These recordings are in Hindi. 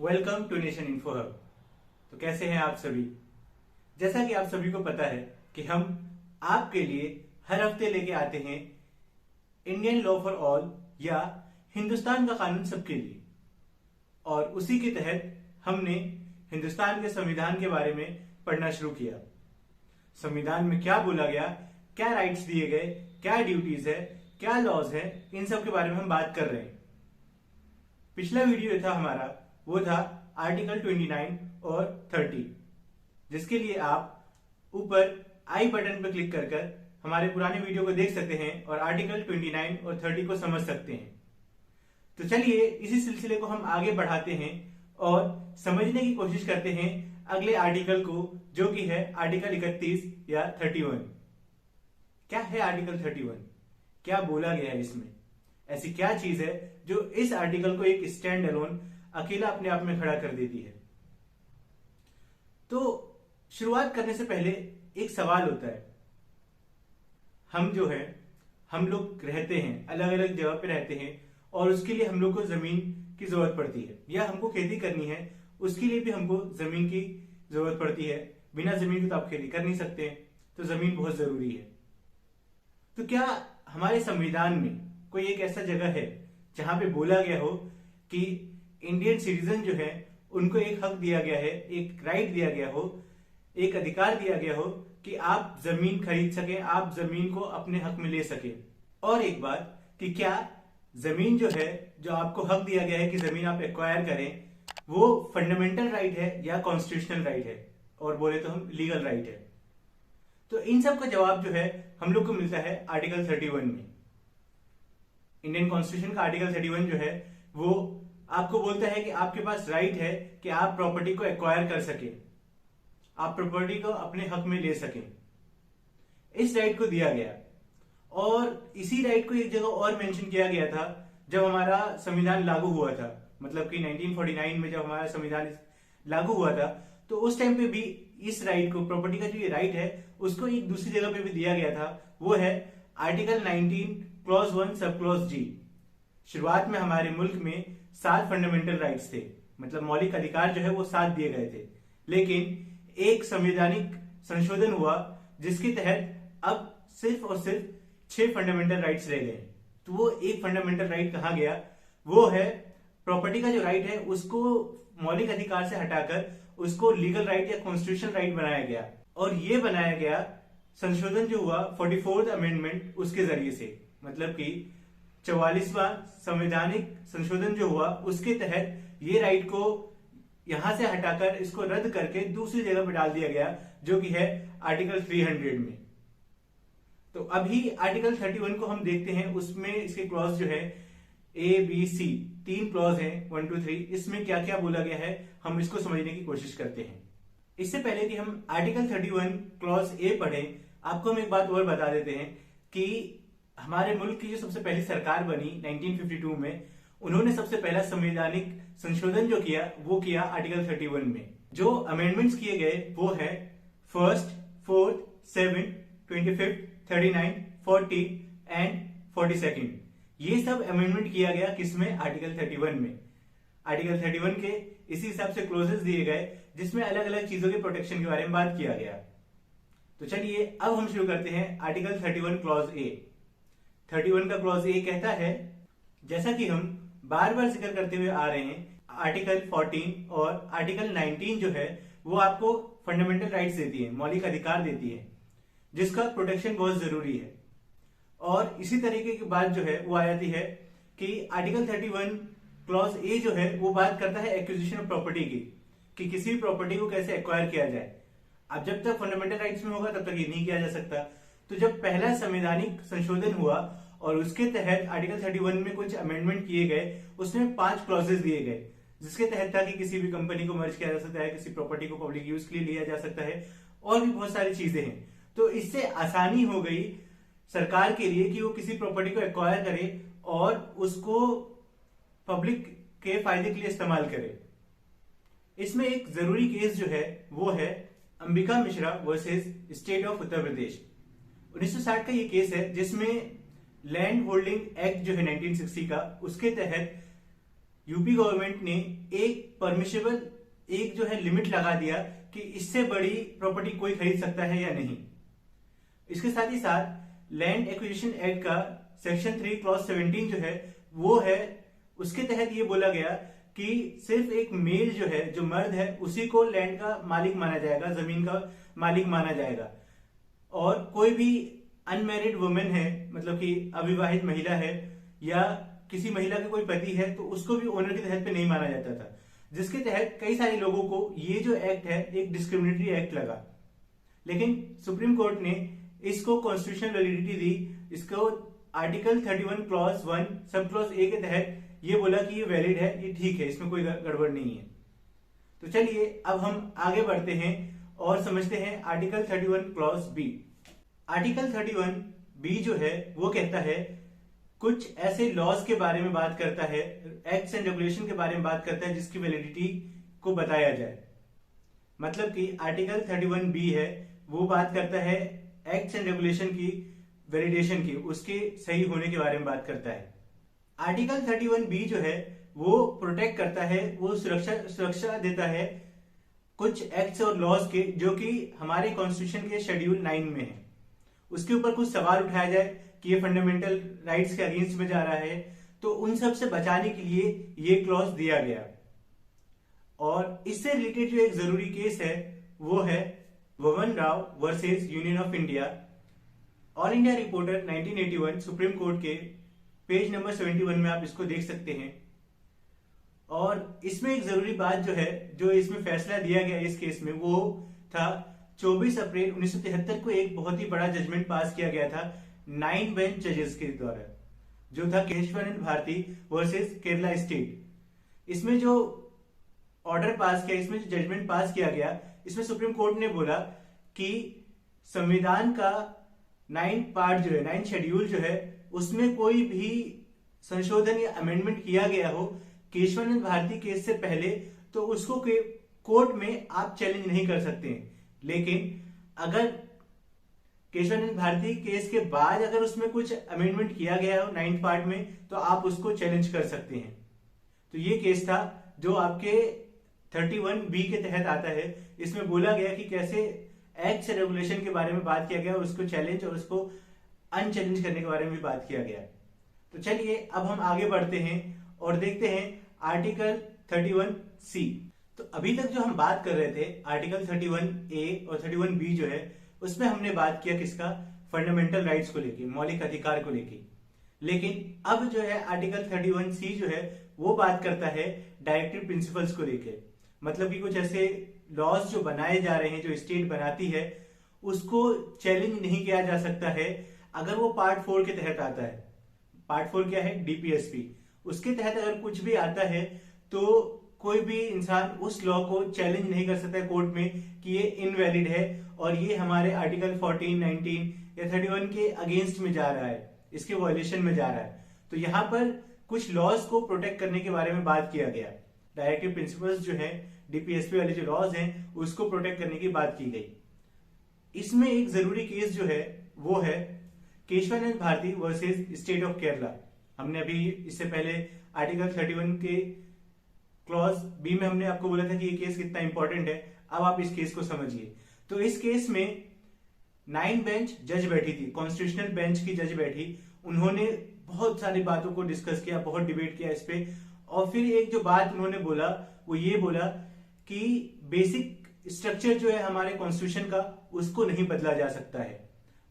Welcome to Nation Info Hub. तो कैसे हैं आप सभी। जैसा कि आप सभी को पता है कि हम आपके लिए हर हफ्ते लेके आते हैं इंडियन लॉ फॉर ऑल या हिंदुस्तान का कानून सबके लिए। और उसी के तहत हमने हिंदुस्तान के संविधान के बारे में पढ़ना शुरू किया। संविधान में क्या बोला गया, क्या राइट्स दिए गए, क्या ड्यूटीज है, क्या लॉज है, इन सब के बारे में हम बात कर रहे हैं। पिछला वीडियो था हमारा, वो था आर्टिकल 29 और 30, जिसके लिए आप ऊपर आई बटन पर क्लिक कर हमारे पुराने वीडियो को देख सकते हैं और आर्टिकल 29 और 30 को समझ सकते हैं। तो चलिए इसी सिलसिले को हम आगे बढ़ाते हैं और समझने की कोशिश करते हैं अगले आर्टिकल को, जो कि है आर्टिकल 31 या 31। क्या है आर्टिकल 31? क्या बोला गया है इसमें? ऐसी क्या चीज है जो इस आर्टिकल को एक स्टैंड अलोन अकेला अपने आप में खड़ा कर देती है? तो शुरुआत करने से पहले एक सवाल होता है। हम लोग रहते हैं, अलग अलग जगह पे रहते हैं और उसके लिए हम लोग को जमीन की जरूरत पड़ती है, या हमको खेती करनी है उसके लिए भी हमको जमीन की जरूरत पड़ती है। बिना जमीन के तो आप खेती कर नहीं सकते, तो जमीन बहुत जरूरी है। तो क्या हमारे संविधान में कोई एक ऐसा जगह है जहां पे बोला गया हो कि इंडियन सिटीजन जो है उनको एक हक दिया गया है, एक राइट दिया गया हो, एक अधिकार दिया गया हो कि आप जमीन खरीद सके, आप जमीन को अपने हक में ले सके? और एक बात कि क्या जमीन जो है, जो आपको हक दिया गया है कि जमीन आप एक्वायर करें, वो फंडामेंटल राइट है या कॉन्स्टिट्यूशनल राइट है, और बोले तो हम लीगल राइट है? तो इन सब का जवाब जो है हम लोग को मिलता है आर्टिकल 31 में। इंडियन कॉन्स्टिट्यूशन का आर्टिकल 31 जो है वो आपको बोलता है कि आपके पास राइट है कि आप प्रॉपर्टी को एक्वायर कर सके, आप प्रॉपर्टी को अपने हक में ले सकें। इस राइट को दिया गया, और इसी राइट को एक जगह और मेंशन किया गया था जब हमारा संविधान लागू हुआ था। मतलब कि 1949 में जब हमारा संविधान लागू हुआ था, तो उस टाइम पे भी इस राइट को, प्रॉपर्टी का जो ये राइट है, उसको एक दूसरी जगह पे भी दिया गया था। वो है आर्टिकल 19 क्लॉज 1 सब क्लॉज जी। शुरुआत में हमारे मुल्क में 7 फंडामेंटल राइट्स थे, मतलब मौलिक अधिकार जो है वो 7 दिए गए थे। लेकिन एक संवैधानिक संशोधन हुआ जिसके तहत अब सिर्फ और सिर्फ 6 फंडामेंटल राइट्स रह गए। तो वो एक फंडामेंटल राइट कहा गया, वो है प्रॉपर्टी का जो राइट है उसको मौलिक अधिकार से हटाकर उसको लीगल राइट या कॉन्स्टिट्यूशनल राइट बनाया गया। और ये बनाया गया संशोधन जो हुआ 44th अमेंडमेंट उसके जरिए से, मतलब कि 44वां संवैधानिक संशोधन जो हुआ उसके तहत ये राइट को यहां से हटाकर इसको रद्द करके दूसरी जगह पर डाल दिया गया, जो कि है आर्टिकल 300 में। तो अभी आर्टिकल 31 को हम देखते हैं। उसमें इसके क्लॉज जो है ABC 3 क्लॉज है, 1 2 3। इसमें क्या क्या बोला गया है हम इसको समझने की कोशिश करते हैं। इससे पहले कि हम आर्टिकल 31 क्लॉज A पढ़ें, आपको हम एक बात और बता देते हैं कि हमारे मुल्क की जो सबसे पहली सरकार बनी 1952 में, उन्होंने सबसे पहला संवैधानिक संशोधन जो किया वो किया आर्टिकल 31 में। जो अमेंडमेंट्स किए गए वो है 1st, 4th, 7th, 25th, 39, 40 and 42nd। ये सब अमेंडमेंट किया गया किसमें? आर्टिकल 31 में। आर्टिकल 31 के इसी हिसाब से क्लोजेस दिए गए जिसमें अलग अलग चीजों के प्रोटेक्शन के बारे में बात किया गया। तो चलिए अब हम शुरू करते हैं आर्टिकल 31 क्लॉज A। 31 का क्लॉज A कहता है, जैसा कि हम बार बार जिक्र करते हुए आ रहे हैं, आर्टिकल 14 और आर्टिकल 19 जो है वो आपको फंडामेंटल राइट्स देती है, मौलिक अधिकार देती है, जिसका प्रोटेक्शन बहुत जरूरी है। और इसी तरीके की बात जो है वो आ जाती है कि आर्टिकल 31 क्लॉज A जो है वो बात करता है एक्विजिशन ऑफ प्रॉपर्टी की, कि किसी भी प्रॉपर्टी को कैसे एक्वायर किया जाए। अब जब तक फंडामेंटल राइट्स में होगा तब तक ये नहीं किया जा सकता। तो जब पहला संवैधानिक संशोधन हुआ और उसके तहत आर्टिकल 31 में कुछ अमेंडमेंट किए गए, उसमें 5 क्लॉजेस दिए गए, जिसके तहत था कि किसी भी कंपनी को मर्ज किया जा सकता है, किसी प्रॉपर्टी को पब्लिक यूज के लिए लिया जा सकता है, और भी बहुत सारी चीजें हैं। तो इससे आसानी हो गई सरकार के लिए कि वो किसी प्रॉपर्टी को एक्वायर करे और उसको पब्लिक के फायदे के लिए इस्तेमाल करे। इसमें एक जरूरी केस जो है वो है Ambika Mishra versus state of Uttar Pradesh. 1960 का ये केस है जिसमें लैंड होल्डिंग एक्ट जो है 1960 का, उसके तहत यूपी गवर्नमेंट ने एक परमिशेबल एक जो है लिमिट लगा दिया कि इससे बड़ी प्रॉपर्टी कोई खरीद सकता है या नहीं। इसके साथ ही साथ लैंड एक्विजिशन एक्ट का सेक्शन 3 क्लॉज 17 जो है वो है, उसके तहत ये बोला गया कि सिर्फ एक मेल जो है, जो मर्द है, उसी को लैंड का मालिक माना जाएगा, जमीन का मालिक माना जाएगा। और कोई भी अनमैरिड वुमेन है, मतलब कि अविवाहित महिला है या किसी महिला के कोई पति है, तो उसको भी ओनर के तहत पे नहीं माना जाता था, जिसके तहत कई सारे लोगों को ये जो एक्ट है एक डिस्क्रिमिनेटरी एक्ट लगा। लेकिन सुप्रीम कोर्ट ने इसको कॉन्स्टिट्यूशनल वैलिडिटी दी, इसको article 31 clause 1 sub clause A के तहत ये बोला कि ये वैलिड है, ये ठीक है, इसमें कोई गड़बड़ नहीं है। तो चलिए अब हम आगे बढ़ते हैं और समझते हैं article 31 clause B. Article 31 B जो है वो कहता है, कुछ ऐसे लॉज के बारे में बात करता है, एक्ट्स एंड रेगुलेशन के बारे में बात करता है जिसकी वैलिडिटी को बताया जाए। मतलब कि आर्टिकल 31 बी है वो बात करता है एक्ट्स एंड रेगुलेशन की वैलिडेशन की, उसके सही होने के बारे में बात करता है। आर्टिकल 31 बी जो है वो प्रोटेक्ट करता है, वो सुरक्षा देता है कुछ एक्ट्स और लॉज के जो कि हमारे कॉन्स्टिट्यूशन के शेड्यूल 9 में है। उसके ऊपर कुछ सवाल उठाया जाए कि ये फंडामेंटल राइट्स के अगेंस्ट में जा रहा है, तो उन सब से बचाने के लिए ये क्लॉज दिया गया। और इससे रिलेटेड जो एक जरूरी केस है वो है वमन Rao versus union of India, all India reporter 1981, supreme court के पेज नंबर 71 में आप इसको देख सकते हैं। और इसमें एक जरूरी बात जो है, जो इसमें फैसला दिया गया इस केस में, वो था 24 अप्रैल 1973 को एक बहुत ही बड़ा जजमेंट पास किया गया था 9 बेंच जजेस के द्वारा, जो था केशवानंद भारती वर्सेस केरला स्टेट। इसमें जो ऑर्डर पास किया, इसमें जो जजमेंट पास किया गया, इसमें सुप्रीम कोर्ट ने बोला कि संविधान का 9 पार्ट जो है, 9 शेड्यूल जो है, उसमें कोई भी संशोधन या अमेंडमेंट किया गया हो केशवानंद भारती केस से पहले, तो उसको कोर्ट में आप चैलेंज नहीं कर सकते हैं। लेकिन अगर केशवानंद भारती केस के बाद अगर उसमें कुछ अमेंडमेंट किया गया हो 9th पार्ट में, तो आप उसको चैलेंज कर सकते हैं। तो ये केस था जो आपके 31 बी के तहत आता है। इसमें बोला गया कि कैसे एक्ट से रेगुलेशन के बारे में बात किया गया और उसको चैलेंज और उसको अनचैलेंज करने के बारे में भी बात किया गया। तो चलिए अब हम आगे बढ़ते हैं और देखते हैं आर्टिकल 31 सी। तो अभी तक जो हम बात कर रहे थे आर्टिकल 31 ए और 31 बी जो है, उसमें हमने बात किया किसका, फंडामेंटल राइट्स को लेके, मौलिक अधिकार को लेके। लेकिन अब जो है आर्टिकल 31 सी जो है वो बात करता है डायरेक्टिव प्रिंसिपल्स को लेके। मतलब कि कुछ ऐसे लॉज जो बनाए जा रहे हैं, जो स्टेट बनाती है, उसको चैलेंज नहीं किया जा सकता है अगर वो पार्ट 4 के तहत आता है। पार्ट 4 क्या है, डीपीएसपी। उसके तहत अगर कुछ भी आता है तो कोई भी इंसान उस लॉ को चैलेंज नहीं कर सकता है कोर्ट में कि ये इनवैलिड है और ये हमारे आर्टिकल 14, 19 या 31 के अगेंस्ट में जा रहा है, इसके वायलेशन में जा रहा है। तो यहाँ पर कुछ लॉज को प्रोटेक्ट करने के बारे में बात किया गया। डायरेक्टिव प्रिंसिपल्स जो है, डीपीएसपी वाले जो लॉज हैं, उसको प्रोटेक्ट करने की बात की गई। इसमें एक जरूरी केस जो है वो है Kesavananda Bharati versus state of Kerala. हमने अभी इससे पहले आर्टिकल 31 के क्लॉज बी में हमने आपको बोला था कि ये केस कितना इंपॉर्टेंट है। अब आप इस केस को समझिए। तो इस केस में 9 बेंच जज बैठी थी, कॉन्स्टिट्यूशनल बेंच की जज बैठी। उन्होंने बहुत सारी बातों को डिस्कस किया, बहुत डिबेट किया इस पे। और फिर एक जो बात उन्होंने बोला वो ये बोला कि बेसिक स्ट्रक्चर जो है हमारे कॉन्स्टिट्यूशन का, उसको नहीं बदला जा सकता है।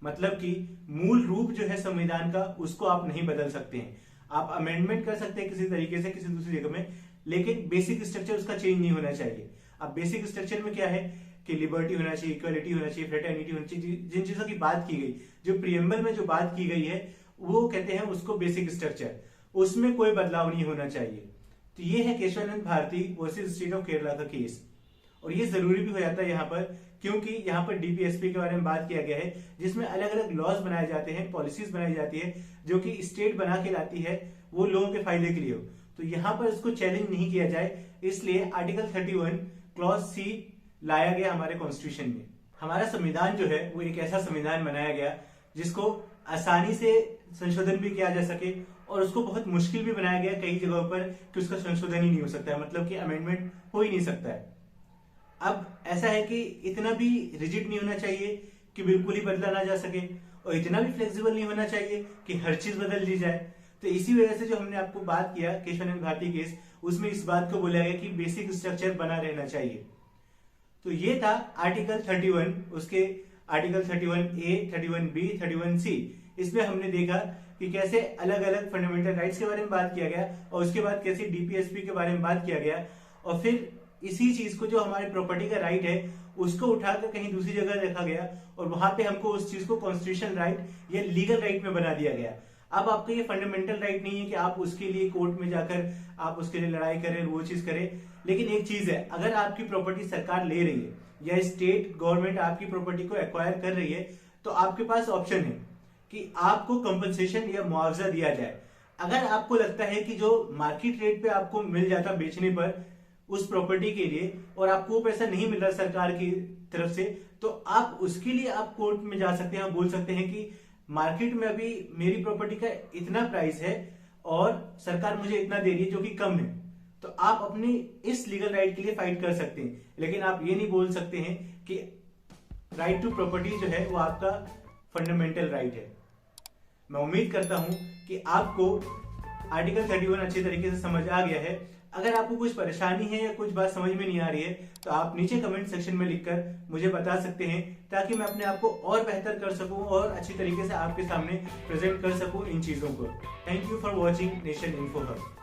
मतलब कि मूल रूप जो है संविधान का, उसको आप नहीं बदल सकते हैं। आप अमेंडमेंट कर सकते हैं किसी तरीके से, किसी दूसरी जगह में, लेकिन बेसिक स्ट्रक्चर उसका चेंज नहीं होना चाहिए। अब बेसिक स्ट्रक्चर में क्या है कि लिबर्टी होना चाहिए, इक्वालिटी होना चाहिए, फ्रेटर्निटी होनी चाहिए। जिन चीजों की बात की गई, जो प्रियम्बल में जो बात की गई है, वो कहते हैं उसको बेसिक स्ट्रक्चर, उसमें कोई बदलाव नहीं होना चाहिए। तो ये है Kesavananda Bharati versus state of Kerala का केस। और ये जरूरी भी हो जाता है यहाँ पर, क्योंकि यहाँ पर डीपीएसपी के बारे में बात किया गया है, जिसमें अलग अलग लॉज बनाए जाते हैं, पॉलिसीज बनाई जाती है, जो कि स्टेट बना के लाती है, वो लोगों के फायदे के लिए हो। तो यहाँ पर इसको चैलेंज नहीं किया जाए, इसलिए आर्टिकल 31 क्लॉज सी लाया गया हमारे कॉन्स्टिट्यूशन में। हमारा संविधान जो है वो एक ऐसा संविधान बनाया गया जिसको आसानी से संशोधन भी किया जा सके और उसको बहुत मुश्किल भी बनाया गया कई जगहों पर कि उसका संशोधन ही नहीं हो सकता है, मतलब कि अमेंडमेंट हो ही नहीं सकता है। अब ऐसा है कि इतना भी रिजिड नहीं होना चाहिए कि बिल्कुल ही बदला ना जा सके, और इतना भी फ्लेक्सिबल नहीं होना चाहिए कि हर चीज बदल दी जाए। तो इसी वजह से जो हमने आपको बात किया केशवानंद भारती केस, उसमें इस बात को बोला गया कि बेसिक स्ट्रक्चर बना रहना चाहिए। तो ये था आर्टिकल 31, उसके आर्टिकल 31A, 31B, 31C। इसमें हमने देखा कि कैसे अलग अलग फंडामेंटल राइट्स के बारे में बात किया गया, और उसके बाद कैसे डीपीएसपी के बारे में बात किया गया, और फिर इसी चीज को जो हमारे प्रॉपर्टी का राइट है उसको उठाकर कहीं दूसरी जगह रखा गया, और वहां पे हमको उस चीज को कॉन्स्टिट्यूशनल राइट या लीगल राइट में बना दिया गया। अब आपका ये फंडामेंटल राइट नहीं है कि आप उसके लिए कोर्ट में जाकर आप उसके लिए लड़ाई करें, वो चीज करें। लेकिन एक चीज है, अगर आपकी प्रॉपर्टी सरकार ले रही है या स्टेट गवर्नमेंट आपकी प्रॉपर्टी को एक्वायर कर रही है, तो आपके पास ऑप्शन है कि आपको कंपनसेशन या मुआवजा दिया जाए। अगर आपको लगता है कि जो मार्केट रेट पे आपको मिल जाता बेचने पर उस प्रॉपर्टी के लिए, और आपको वो पैसा नहीं मिल रहा सरकार की तरफ से, तो आप उसके लिए आप कोर्ट में जा सकते हैं, बोल सकते हैं कि मार्केट में अभी मेरी प्रॉपर्टी का इतना प्राइस है और सरकार मुझे इतना दे रही है जो कि कम है। तो आप अपनी इस लीगल राइट के लिए फाइट कर सकते हैं, लेकिन आप ये नहीं बोल सकते हैं कि राइट टू प्रॉपर्टी जो है वो आपका फंडामेंटल राइट है। मैं उम्मीद करता हूं कि आपको आर्टिकल 31 अच्छे तरीके से समझ आ गया है। अगर आपको कुछ परेशानी है या कुछ बात समझ में नहीं आ रही है, तो आप नीचे कमेंट सेक्शन में लिखकर मुझे बता सकते हैं, ताकि मैं अपने आप को और बेहतर कर सकूं और अच्छी तरीके से आपके सामने प्रेजेंट कर सकूं इन चीजों को। Thank you for watching nation Info hub.